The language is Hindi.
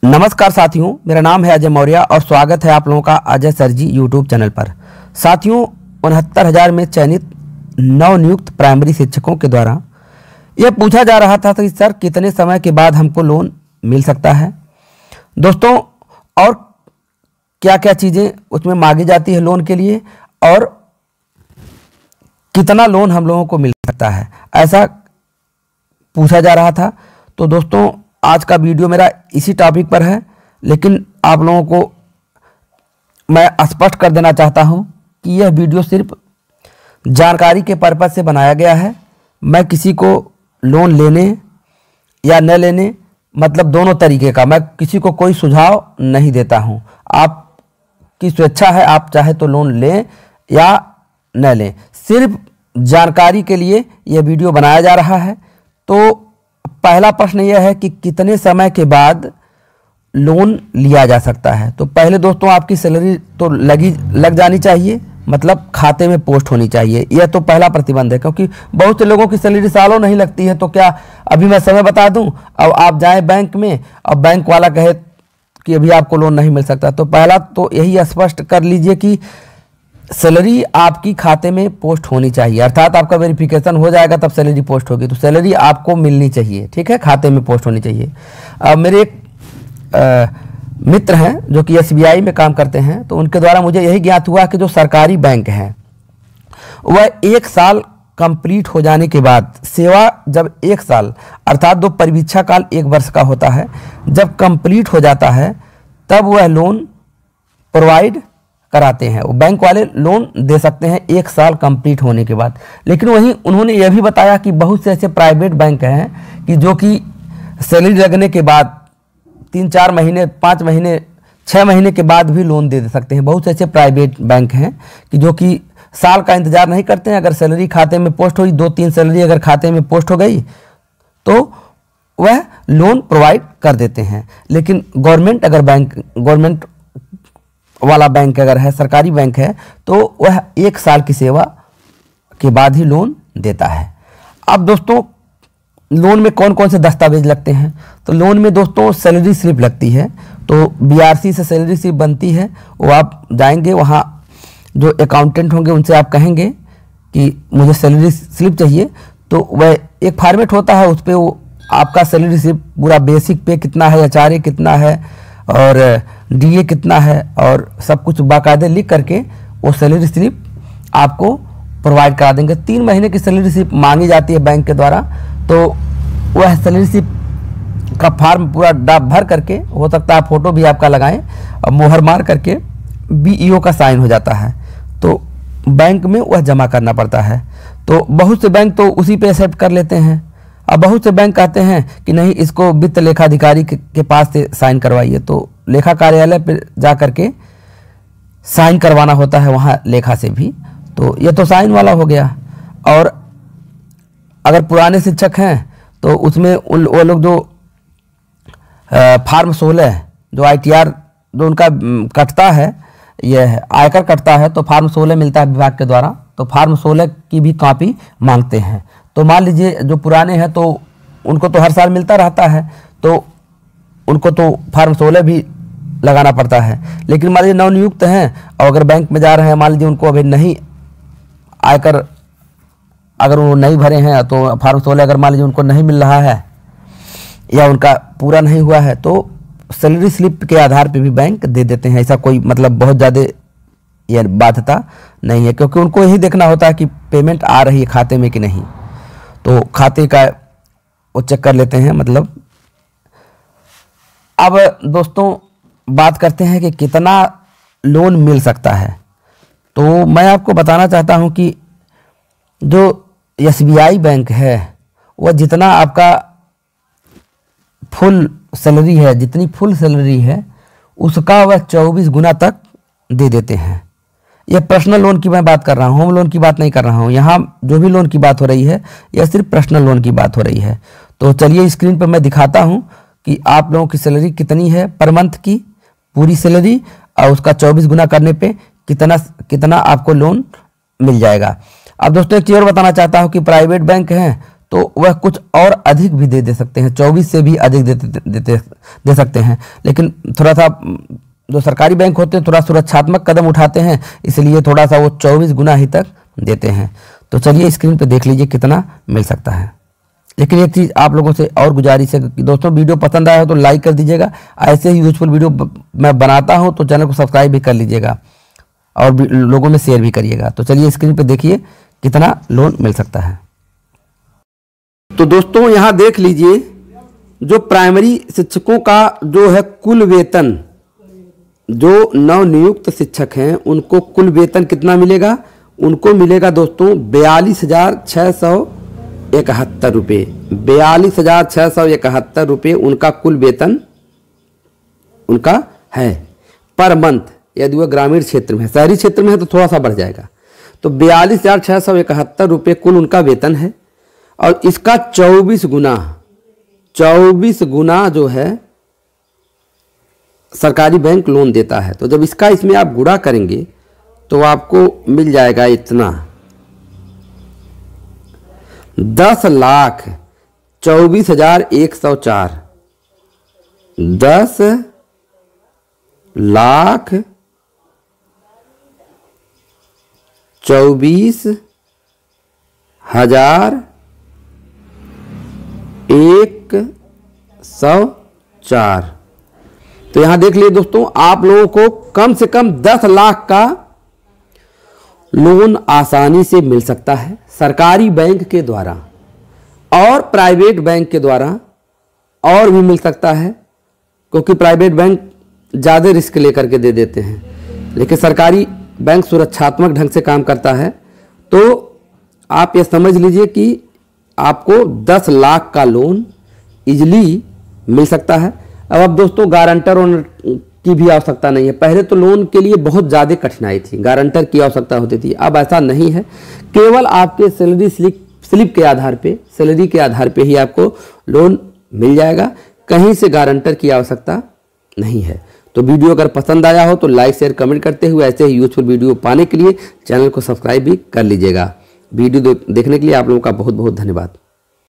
नमस्कार साथियों, मेरा नाम है अजय मौर्य और स्वागत है आप लोगों का अजय सर जी यूट्यूब चैनल पर। साथियों, 69,000 में चयनित नवनियुक्त प्राइमरी शिक्षकों के द्वारा यह पूछा जा रहा था कि सर कितने समय के बाद हमको लोन मिल सकता है। दोस्तों, और क्या क्या चीज़ें उसमें मांगी जाती है लोन के लिए और कितना लोन हम लोगों को मिल सकता है, ऐसा पूछा जा रहा था। तो दोस्तों, आज का वीडियो मेरा इसी टॉपिक पर है, लेकिन आप लोगों को मैं स्पष्ट कर देना चाहता हूं कि यह वीडियो सिर्फ जानकारी के पर्पज से बनाया गया है। मैं किसी को लोन लेने या न लेने, मतलब दोनों तरीके का, मैं किसी को कोई सुझाव नहीं देता हूं। आपकी स्वेच्छा है, आप चाहे तो लोन लें या न लें। सिर्फ जानकारी के लिए यह वीडियो बनाया जा रहा है। तो पहला प्रश्न यह है कि कितने समय के बाद लोन लिया जा सकता है। तो पहले दोस्तों, आपकी सैलरी तो लग जानी चाहिए, मतलब खाते में पोस्ट होनी चाहिए। यह तो पहला प्रतिबंध है, क्योंकि बहुत से लोगों की सैलरी सालों नहीं लगती है। तो क्या अभी मैं समय बता दूं, अब आप जाएं बैंक में और बैंक वाला कहे कि अभी आपको लोन नहीं मिल सकता। तो पहला तो यही स्पष्ट कर लीजिए कि सैलरी आपकी खाते में पोस्ट होनी चाहिए, अर्थात आपका वेरिफिकेशन हो जाएगा तब सैलरी पोस्ट होगी। तो सैलरी आपको मिलनी चाहिए, ठीक है, खाते में पोस्ट होनी चाहिए। मेरे एक मित्र हैं जो कि SBI में काम करते हैं, तो उनके द्वारा मुझे यही ज्ञात हुआ कि जो सरकारी बैंक हैं वह 1 साल कंप्लीट हो जाने के बाद, सेवा जब 1 साल अर्थात जो परीक्षा काल 1 वर्ष का होता है, जब कंप्लीट हो जाता है तब वह लोन प्रोवाइड कराते हैं। वो बैंक वाले लोन दे सकते हैं 1 साल कंप्लीट होने के बाद। लेकिन वहीं उन्होंने यह भी बताया कि बहुत से ऐसे प्राइवेट बैंक हैं कि जो कि सैलरी लगने के बाद 3-4 महीने, 5 महीने, 6 महीने के बाद भी लोन दे सकते हैं। बहुत से ऐसे प्राइवेट बैंक हैं कि जो कि साल का इंतजार नहीं करते हैं। अगर सैलरी खाते में पोस्ट हुई, 2-3 सैलरी अगर खाते में पोस्ट हो गई तो वह लोन प्रोवाइड कर देते हैं। लेकिन गवर्नमेंट वाला बैंक अगर है, सरकारी बैंक है, तो वह 1 साल की सेवा के बाद ही लोन देता है। अब दोस्तों, लोन में कौन कौन से दस्तावेज लगते हैं। तो लोन में दोस्तों सैलरी स्लिप लगती है। तो BRC से सैलरी स्लिप बनती है। वो आप जाएंगे, वहाँ जो अकाउंटेंट होंगे उनसे आप कहेंगे कि मुझे सैलरी स्लिप चाहिए, तो वह एक फॉर्मेट होता है, उस पर वो आपका सैलरी स्लिप पूरा बेसिक पे कितना है, HRA कितना है और DA कितना है और सब कुछ बाकायदे लिख करके वो सैलरी स्लिप आपको प्रोवाइड करा देंगे। 3 महीने की सैलरी स्लिप मांगी जाती है बैंक के द्वारा। तो वह सैलरी स्लिप का फॉर्म पूरा भर करके, हो सकता है फोटो भी आपका लगाएं और मोहर मार करके BEO का साइन हो जाता है, तो बैंक में वह जमा करना पड़ता है। तो बहुत से बैंक तो उसी पे एक्सेप्ट कर लेते हैं। अब बहुत से बैंक कहते हैं कि नहीं, इसको वित्त लेखाधिकारी के पास से साइन करवाइए। तो लेखा कार्यालय पे जा करके साइन करवाना होता है, वहाँ लेखा से भी। तो ये तो साइन वाला हो गया। और अगर पुराने शिक्षक हैं तो उसमें वो लोग जो फॉर्म 16 जो ITR जो उनका कटता है, यह आयकर कटता है, तो फॉर्म 16 मिलता है विभाग के द्वारा। तो फॉर्म 16 की भी कॉपी मांगते हैं। तो मान लीजिए जो पुराने हैं तो उनको तो हर साल मिलता रहता है, तो उनको तो फॉर्म 16 भी लगाना पड़ता है। लेकिन मान लीजिए नवनियुक्त हैं और अगर बैंक में जा रहे हैं, मान लीजिए उनको अभी नहीं आयकर, अगर वो नहीं भरे हैं, तो फॉर्म 16 अगर मान लीजिए उनको नहीं मिल रहा है या उनका पूरा नहीं हुआ है, तो सैलरी स्लिप के आधार पे भी बैंक दे देते हैं। ऐसा कोई मतलब बहुत ज़्यादा यह बाध्यता नहीं है, क्योंकि उनको यही देखना होता है कि पेमेंट आ रही है खाते में कि नहीं। तो खाते का वो चेक कर लेते हैं। मतलब अब दोस्तों बात करते हैं कि कितना लोन मिल सकता है। तो मैं आपको बताना चाहता हूं कि जो SBI बैंक है वह जितना आपका फुल सैलरी है, जितनी फुल सैलरी है उसका वह 24 गुना तक दे देते हैं। यह पर्सनल लोन की मैं बात कर रहा हूँ, होम लोन की बात नहीं कर रहा हूँ। यहाँ जो भी लोन की बात हो रही है यह सिर्फ पर्सनल लोन की बात हो रही है। तो चलिए स्क्रीन पर मैं दिखाता हूँ कि आप लोगों की सैलरी कितनी है पर मंथ की, पूरी सैलरी, और उसका 24 गुना करने पे कितना आपको लोन मिल जाएगा। अब दोस्तों एक चीज़ और बताना चाहता हूँ कि प्राइवेट बैंक हैं तो वह कुछ और अधिक भी दे सकते हैं, 24 से भी अधिक दे सकते हैं। लेकिन थोड़ा सा जो सरकारी बैंक होते हैं थोड़ा सुरक्षात्मक कदम उठाते हैं, इसलिए थोड़ा सा वो 24 गुना ही तक देते हैं। तो चलिए स्क्रीन पे देख लीजिए कितना मिल सकता है। लेकिन एक चीज़ आप लोगों से और गुजारिश है कि दोस्तों वीडियो पसंद आया हो तो लाइक कर दीजिएगा। ऐसे ही यूजफुल वीडियो मैं बनाता हूं तो चैनल को सब्सक्राइब भी कर लीजिएगा और लोगों में शेयर भी करिएगा। तो चलिए स्क्रीन पे देखिए कितना लोन मिल सकता है। तो दोस्तों यहाँ देख लीजिए, जो प्राइमरी शिक्षकों का जो है कुल वेतन, जो नवनियुक्त शिक्षक हैं उनको कुल वेतन कितना मिलेगा, उनको मिलेगा दोस्तों 42,671 रुपये। 42,671 रुपये उनका कुल वेतन उनका है पर मंथ। यदि वह ग्रामीण क्षेत्र में है, शहरी क्षेत्र में है तो थोड़ा सा बढ़ जाएगा। तो 42,671 रुपये कुल उनका वेतन है और इसका 24 गुना जो है सरकारी बैंक लोन देता है। तो जब इसका इसमें आप गुणा करेंगे तो आपको मिल जाएगा इतना 10,24,104। 10,24,104। तो यहां देख लिए दोस्तों, आप लोगों को कम से कम 10 लाख का लोन आसानी से मिल सकता है सरकारी बैंक के द्वारा और प्राइवेट बैंक के द्वारा और भी मिल सकता है, क्योंकि प्राइवेट बैंक ज़्यादा रिस्क लेकर के दे देते हैं, लेकिन सरकारी बैंक सुरक्षात्मक ढंग से काम करता है। तो आप ये समझ लीजिए कि आपको 10 लाख का लोन इजीली मिल सकता है। अब दोस्तों गारंटर की भी आवश्यकता नहीं है। पहले तो लोन के लिए बहुत ज़्यादा कठिनाई थी, गारंटर की आवश्यकता होती थी, अब ऐसा नहीं है। केवल आपके सैलरी स्लिप के आधार पे, सैलरी के आधार पे ही आपको लोन मिल जाएगा, कहीं से गारंटर की आवश्यकता नहीं है। तो वीडियो अगर पसंद आया हो तो लाइक शेयर कमेंट करते हुए ऐसे ही यूजफुल वीडियो पाने के लिए चैनल को सब्सक्राइब भी कर लीजिएगा। वीडियो देखने के लिए आप लोगों का बहुत बहुत धन्यवाद।